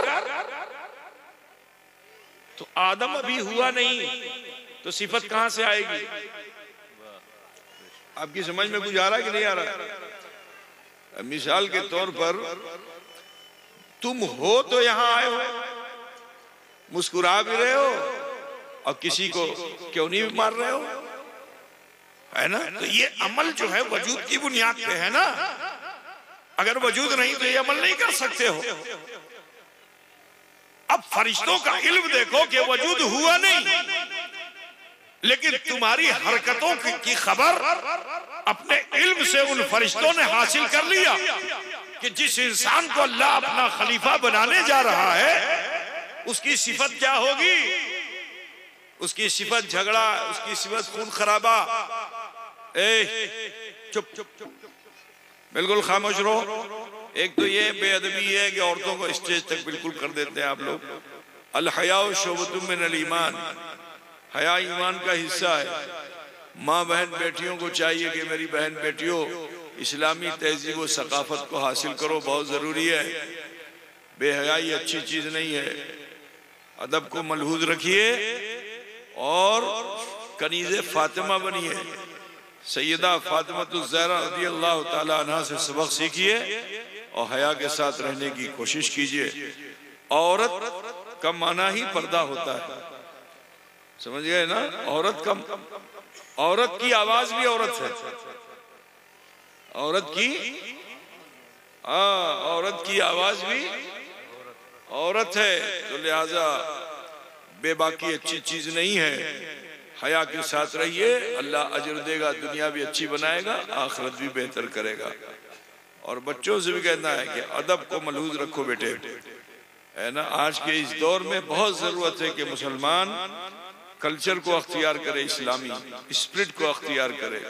तो आदम अभी हुआ नहीं, तो सिफत कहां से आएगी? आपकी समझ में कुछ आ रहा है कि नहीं आ रहा? मिसाल के तौर पर तुम हो तो यहां आए हो, मुस्कुरा भी रहे हो, और किसी को क्यों नहीं मार रहे हो, है ना? तो ये अमल जो है वजूद की बुनियाद पे है ना। अगर वजूद नहीं तो ये अमल नहीं कर सकते हो। अब फरिश्तों का इल्म देखो कि वजूद हुआ नहीं, लेकिन तुम्हारी हरकतों की खबर अपने इल्म से उन फरिश्तों ने हासिल कर लिया कि जिस इंसान को अल्लाह अपना खलीफा बनाने जा रहा है उसकी सिफत क्या होगी? उसकी सिफत झगड़ा, उसकी सिफत खून खराबा। चुप चुप चुप, बिल्कुल खामोश रहो। एक तो ये बेअदबी है कि औरतों को स्टेज तक बिल्कुल कर देते हैं आप लोग। अल हयाउ शोबतुम मिनल ईमान, हया ईमान का हिस्सा है। माँ बहन बेटियों को चाहिए कि मेरी बहन बेटियों इस्लामी तहजीब व सकाफत को हासिल करो, बहुत ज़रूरी है। बेहयाई अच्छी चीज़ नहीं है, अदब को मलहूज रखिए और कनीज़े फातिमा बनिए। सैयदा फातिमतुज़ ज़हरा रज़ियल्लाहु ताला अन्हा से सबक सीखिए और हया के साथ रहने की कोशिश कीजिए। औरत का माना ही पर्दा होता है, समझ गए ना? औरत की आवाज भी औरत है, औरत की आवाज भी औरत है। तो लिहाजा बेबाकी अच्छी चीज नहीं है। हया के साथ रहिए, अल्लाह अजर देगा, दुनिया भी अच्छी बनाएगा, आखिरत भी बेहतर करेगा। और बच्चों से भी कहना है कि अदब को मलहूज रखो बेटे, है ना। आज के इस दौर में बहुत जरूरत है कि मुसलमान कल्चर को अख्तियार करे, इस्लामी स्पिरिट को अख्तियार करे,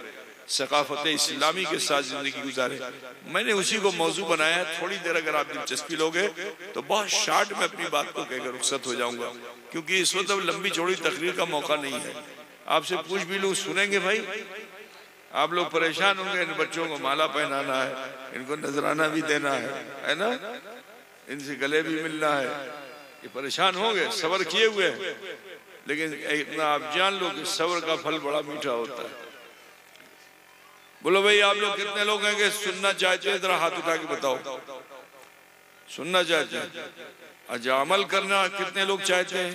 सकाफत इस्लामी के साथ जिंदगी गुजारे। मैंने उसी को मौजू बनाया है। थोड़ी देर अगर आप दिलचस्पी लोगे तो बहुत शार्ट में अपनी बात को कहकर रुखसत हो जाऊंगा, क्योंकि इस वक्त अब लंबी चौड़ी तकरीर का मौका नहीं है। आपसे पूछ भी लूं, सुनेंगे भाई? आप लोग परेशान होंगे, इन बच्चों को माला पहनाना है, इनको नजराना भी देना है ना, इनसे गले भी मिलना है, ये परेशान होंगे। सब्र किए हुए हैं, लेकिन इतना आप जान लो कि सब्र का फल बड़ा मीठा होता है। बोलो भाई, आप लोग कितने लोग हैं कि सुनना चाहते हैं? जरा हाथ उठा के बताओ, सुनना चाहते हैं? अच्छा, अमल करना कितने लोग चाहते हैं?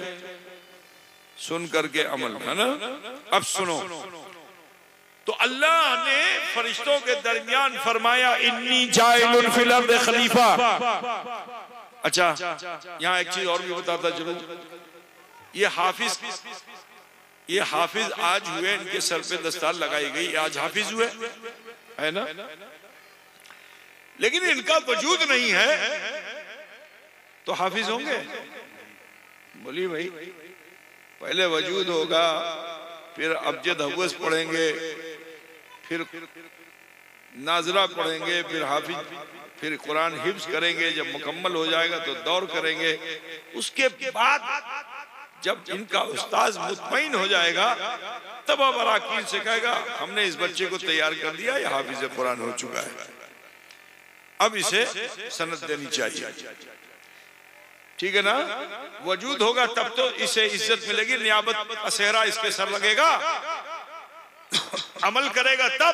सुन करके अमल, है ना। अब सुनो, तो अल्लाह ने फरिश्तों के दरमियान फरमाया, इन्नी जाइलुन फिल अर्द खलीफा। अच्छा, यहाँ एक चीज और भी बताता चलो। ये हाफिज आज हुए, इनके सर पे दस्तार लगाई गई, आज हाफिज हुए, है ना। लेकिन इनका वजूद नहीं है तो हाफिज होंगे? बोलिए भाई, पहले वजूद होगा, फिर अबजद हवस पढ़ेंगे, फिर नाजरा पढ़ेंगे, फिर हाफिज, फिर कुरान हिफ्ज करेंगे। जब मुकम्मल हो जाएगा तो दौर करेंगे। उसके बाद जब इनका उस्ताद मुतमईन हो जाएगा तब अब अराकीन से कहेगा, हमने इस बच्चे को तैयार कर दिया, यह हाफिज कुरान हो चुका है, अब इसे सनद देनी चाहिए। ठीक है ना। वजूद होगा तब तो इसे इज्जत मिलेगी, नियाबत का सेहरा इसके सर लगेगा, अमल करेगा तब।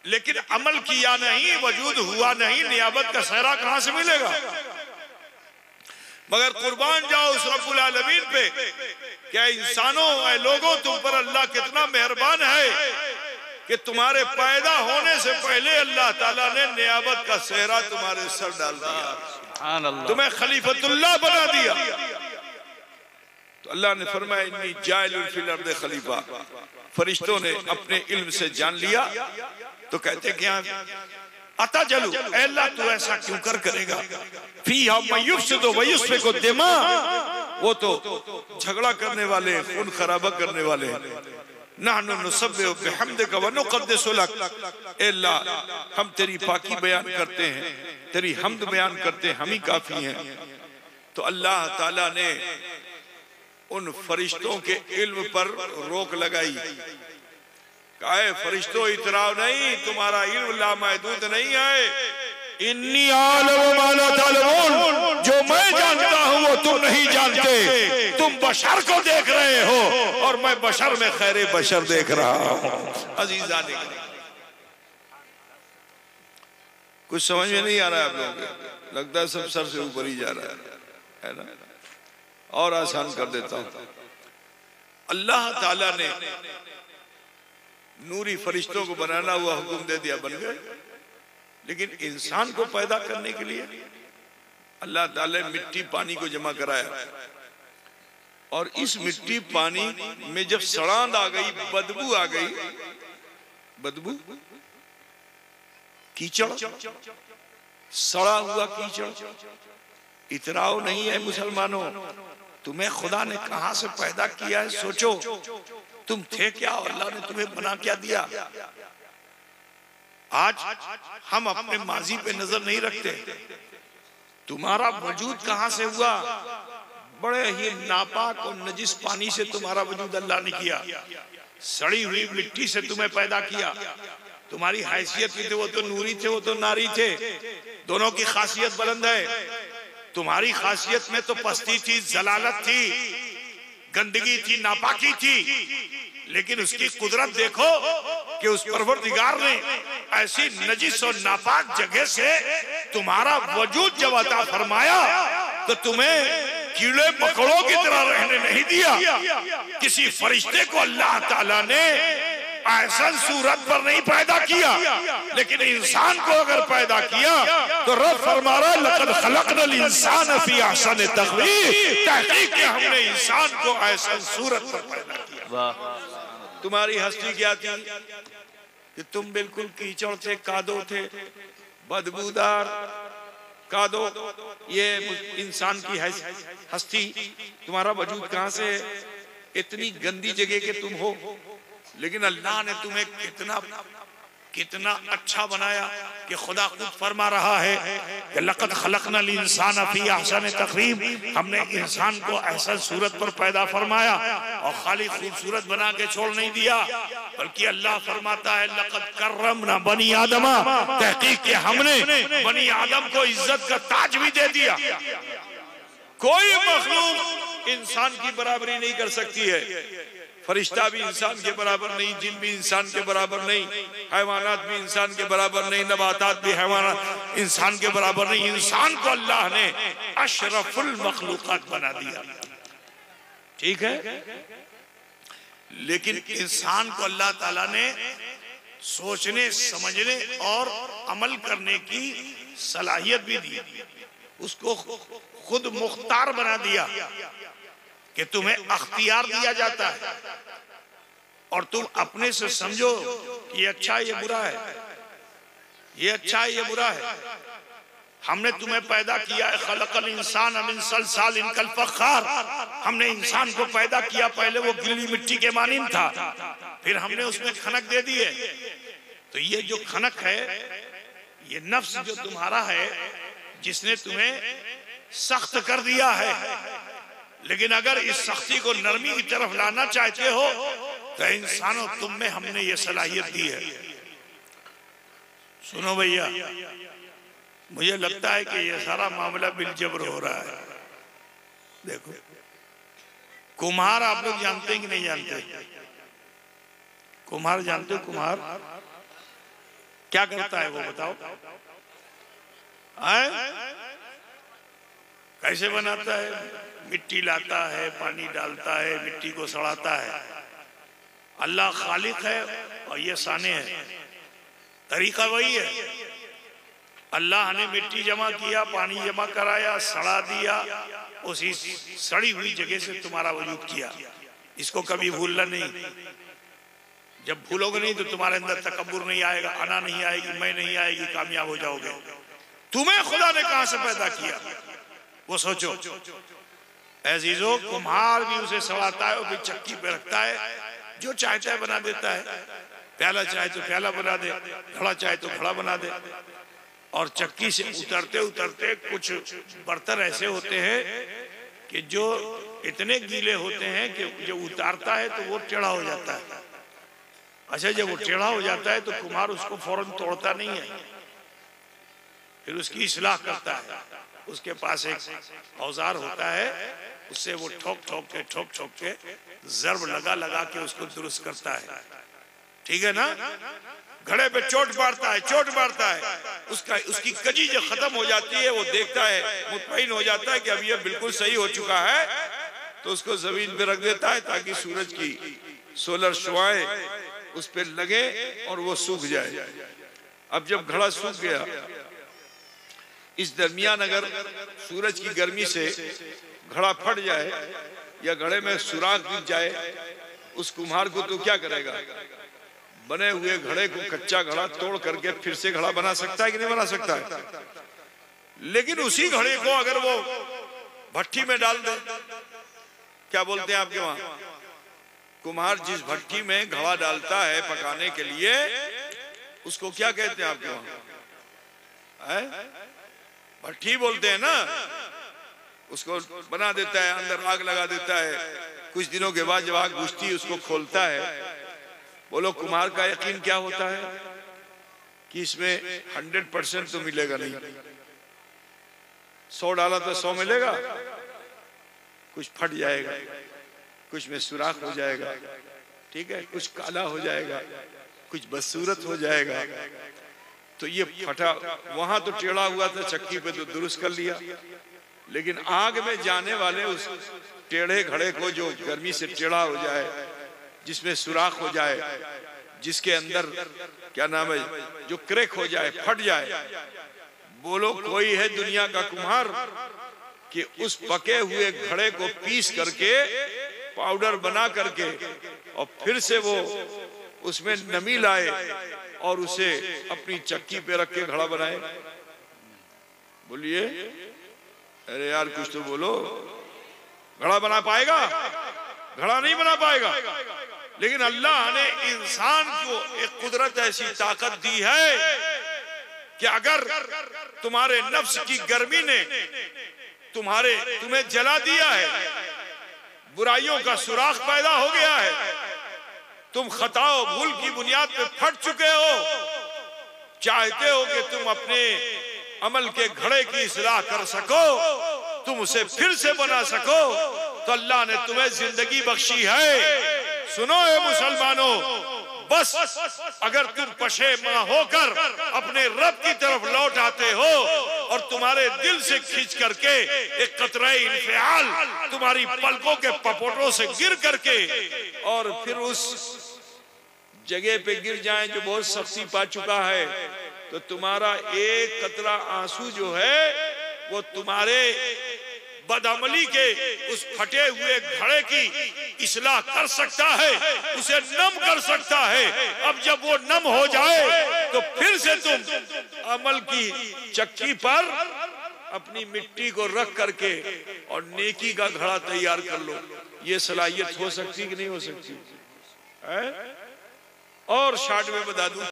लेकिन अमल किया नहीं, वजूद हुआ नहीं, नियाबत का सेहरा कहां से मिलेगा? मगर कुर्बान जाओ उस रब्बुल आलमीन पे। क्या इंसानों, लोगों, तुम पर अल्लाह कितना मेहरबान है कि तुम्हारे पैदा होने से पहले अल्लाह ताला ने नियाबत का सेहरा तुम्हारे सर डाल दिया, तुम्हें खलीफतुल्लाह बना दिया। तो अल्लाह ने फरमाया, इन्नी जाइलुन फिल अर्द खलीफा। फरिश्तों ने अपने इल्म से जान लिया तो कहते क्या, अता जलू, अल्लाह तू ऐसा क्यों करेगा? फीहा मयुफ्सिदु व युस्फिकु दिमा, वो तो झगड़ा करने वाले, खून खराबा करने वाले। नहनु नुसब्बिहु बिहम्दिका व नुक़द्दिसु लक, अल्लाह हम तेरी पाकी बयान करते हैं, तेरी हम्द बयान करते हैं, हम ही काफी हैं। तो अल्लाह ताला ने उन फरिश्तों के इल्म पर रोक लगाई। कहा, फरिश्तों इतराव नहीं, तुम्हारा इल्म लामहदूद नहीं है। इन्नी आलम मा ला तालमून, जो मैं जानता हूं वो तुम नहीं जानते। तुम बशर को देख रहे हो और मैं बशर में खैरे बशर देख रहा हूं। अजीजा ने कुछ समझ में नहीं आ रहा है आप लोगों को? लगता है सब सर से ऊपर ही जा रहा है ना। और आसान कर देता हूं। अल्लाह ताला ने नूरी फरिश्तों को बनाना हुआ हुक्म दे दिया, बन गए। लेकिन इंसान को पैदा करने के लिए अल्लाह ताला ने मिट्टी पानी को जमा कराया, और इस मिट्टी पानी में जब सड़ांद आ गई, बदबू आ गई, बदबू, कीचड़, सड़ा हुआ कीचड़। इतराव नहीं है मुसलमानों, तुम्हें खुदा ने कहां से पैदा किया है सोचो। तुम थे क्या और अल्लाह ने तुम्हें बना क्या दिया? आज हम अपने माजी पे नजर नहीं रखते। तुम्हारा वजूद कहां से हुआ? बड़े ही नापाक और नजिस पानी से तुम्हारा वजूद अल्लाह ने किया। सड़ी हुई मिट्टी से तुम्हें पैदा किया। तुम्हारी हैसियत भी थे, वो तो नूरी थे, वो तो नारी थे। दोनों की खासियत बुलंद है। तुम्हारी खासियत में तो पस्ती थी, जलालत थी, गंदगी थी, नापाकी थी। लेकिन उसकी कुदरत देखो कि उस परवरदिगार ने ऐसी नजिस और नापाक जगह से तुम्हारा वजूद जब अता फरमाया तो तुम्हें कीड़े मकड़ों की तरह रहने नहीं दिया। किसी फरिश्ते को अल्लाह ताला ने ऐसा सूरत पर नहीं पैदा किया, लेकिन इंसान को अगर पैदा किया तो रब फरमा रहा है, लक़द खलक़नल इंसान फी अहसन तक़वीम, तहक़ीक़ के हमने इंसान को ऐसा सूरत पर पैदा किया। तुम्हारी हस्ती क्या थी कि तुम बिल्कुल कीचड़ थे, कादो थे, बदबूदार कादो। ये इंसान की हस्ती, तुम्हारा वजूद कहां से है? इतनी गंदी जगह के तुम हो। लेकिन अल्लाह ने तुम्हें कितना अच्छा बनाया कि खुदा खुद फरमा रहा है कि लक़द खलक़नल इंसान फी अहसन तक़वीम, हमने इंसान को अहसन सूरत पर पैदा फरमाया और खाली खूबसूरत बना के छोड़ नहीं दिया, बल्कि अल्लाह फरमाता है लक़द कर्रमना बनी आदमा, तहकीक के हमने बनी आदम को इज्जत का ताज भी दे दिया। कोई मखलूक इंसान की बराबरी नहीं कर सकती है। फरिश्ता भी इंसान के बराबर नहीं, जिन भी इंसान के बराबर नहीं, हैवानात भी इंसान के बराबर नहीं, नबातात भी हैवानात इंसान के बराबर नहीं। इंसान को अल्लाह ने अशरफुल मखलूकात बना दिया, ठीक है। लेकिन इंसान को अल्लाह ताला ने सोचने, समझने और अमल करने की सलाहियत भी दी। उसको खुद मुख्तार बना दिया कि तुम्हें अख्तियार दिया जाता है और तुम अपने से समझो कि ये अच्छा है, ये बुरा है, ये अच्छा है, ये बुरा है। हमने तुम्हें पैदा किया है, खलक़ल इंसान मिन सलसालिन कल फ़ख़्ख़ार, हमने इंसान को पैदा किया, पहले वो गिल्ली मिट्टी के मानिंद था, फिर हमने उसमें खनक दे दी है। तो ये जो खनक है, ये नफ्स जो तुम्हारा है, जिसने तुम्हें सख्त कर दिया है। लेकिन अगर इस सख्ती को नरमी की तरफ लाना चाहते हो तो इंसानों तुम में हमने ये सलाहियत दी है। सुनो भैया, मुझे लगता है कि ये सारा मामला बिलजबर हो रहा है। देखो, कुम्हार आप लोग जानते हैं कि नहीं जानते? कुम्हार जानते हो? कुम्हार क्या करता है वो बताओ? कैसे बनाता है? मिट्टी लाता है, पानी डालता है, मिट्टी को सड़ाता है। अल्लाह खालिक है और ये साने है, तरीका वही है। अल्लाह ने मिट्टी जमा किया, पानी जमा कराया, सड़ा दिया, उसी सड़ी हुई जगह से तुम्हारा वजूद किया। इसको कभी भूलना नहीं। जब भूलोगे नहीं तो तुम्हारे अंदर तकब्बुर नहीं आएगा, अना नहीं आएगी, मैं नहीं आएगी, कामयाब हो जाओगे। तुम्हें खुदा ने कहां से पैदा किया वो सोचो। अजीजों, कुम्हार भी उसे सड़ाता है, वो भी चक्की पे रखता है, जो चाहता है बना देता है। प्याला चाहे तो प्याला बना दे, घड़ा चाहे तो घड़ा बना दे। और चक्की से उतरते उतरते कुछ बर्तन ऐसे होते हैं कि जो इतने गीले होते हैं कि जब उतारता है तो वो टेढ़ा हो जाता है। अच्छा, जब वो टेढ़ा हो जाता है तो कुम्हार उसको फौरन तोड़ता नहीं है, फिर उसकी इस्लाह करता है। उसके पास एक औजार होता है, उससे वो ठोक ठोक के जर्ब लगा के उसको दुरुस्त करता है, ठीक है ना। घड़े पे चोट मारता है, उसकी कजी जो खत्म हो जाती है, वो देखता है, मुतमईन हो जाता है कि अब ये बिल्कुल सही हो चुका है, तो उसको जमीन पे रख देता है ताकि सूरज की सोलर शुआएं उस पे लगे और वो सूख जाए। अब जब घड़ा सूख गया, इस दरमियान अगर सूरज की गर्मी से घड़ा फट जाए या घड़े में सुराख दिख जाए, उस कुम्हार को तो क्या करेगा? बने हुए घड़े को, कच्चा घड़ा तोड़ करके फिर से घड़ा बना सकता है कि नहीं बना सकता है? लेकिन उसी घड़े को अगर वो भट्टी में डाल दे, क्या बोलते हैं आपके वहां? कुम्हार जिस भट्टी में घड़ा डालता है पकाने के लिए, उसको क्या कहते हैं आपके वहां? भट्टी बोलते हैं ना। उसको बना देता है, अंदर आग लगा देता है। कुछ दिनों के बाद जब आग बुझती, उसको खोलता है। बोलो, कुम्हार का यकीन क्या होता है कि इसमें 100% तो मिलेगा नहीं। 100 डाला तो 100 मिलेगा, कुछ फट जाएगा, कुछ में सुराख हो जाएगा, ठीक है, कुछ काला हो जाएगा, कुछ बदसूरत हो जाएगा। तो ये फटा, वहां तो टेढ़ा हुआ था, चक्की पे तो दुरुस्त कर लिया, लेकिन आग में जाने वाले उस टेढ़े घड़े को जो गर्मी से टेढ़ा हो जाए, जिसमें सुराख हो जाए, जिसके अंदर क्या नाम है, जो क्रैक हो जाए, फट जाए, बोलो कोई है दुनिया का कुम्हार कि उस पके हुए घड़े को पीस करके, पाउडर बना करके और फिर से वो उसमें नमी लाए और उसे अपनी चक्की पे रख के घड़ा बनाए। बोलिए, अरे यार कुछ तो बोलो। घड़ा बना पाएगा? घड़ा नहीं बना पाएगा। लेकिन अल्लाह ने इंसान को एक कुदरत ऐसी ताकत दी है कि अगर तुम्हारे नफ्स की गर्मी ने तुम्हें जला दिया है, बुराइयों का सुराख पैदा हो गया है, तुम खताओ भूल की बुनियाद पे फट चुके हो, चाहते हो कि तुम अपने अमल के घड़े की इस्लाह कर सको, तुम उसे फिर से बना सको, तो अल्लाह ने तुम्हें जिंदगी बख्शी है। सुनो ए मुसलमानों, बस अगर तुम पशेमा होकर अपने रब की तरफ लौट आते हो और तुम्हारे दिल से खींच करके एक कतरे इंफियाल तुम्हारी पलकों के पपोटों से गिर करके और फिर उस जगह पे गिर जाए जो बहुत सख्ती पा चुका है, तो तुम्हारा एक कतरा आंसू जो है वो तुम्हारे बदअमली के उस फटे हुए घड़े की इस्लाह कर सकता है, उसे नम कर सकता है। अब जब वो नम हो जाए तो फिर से तुम अमल की चक्की पर अपनी मिट्टी को रख करके और नेकी का घड़ा तैयार कर लो। ये सलाहियत हो सकती कि नहीं हो सकती है? और शार्ट में बता दूं,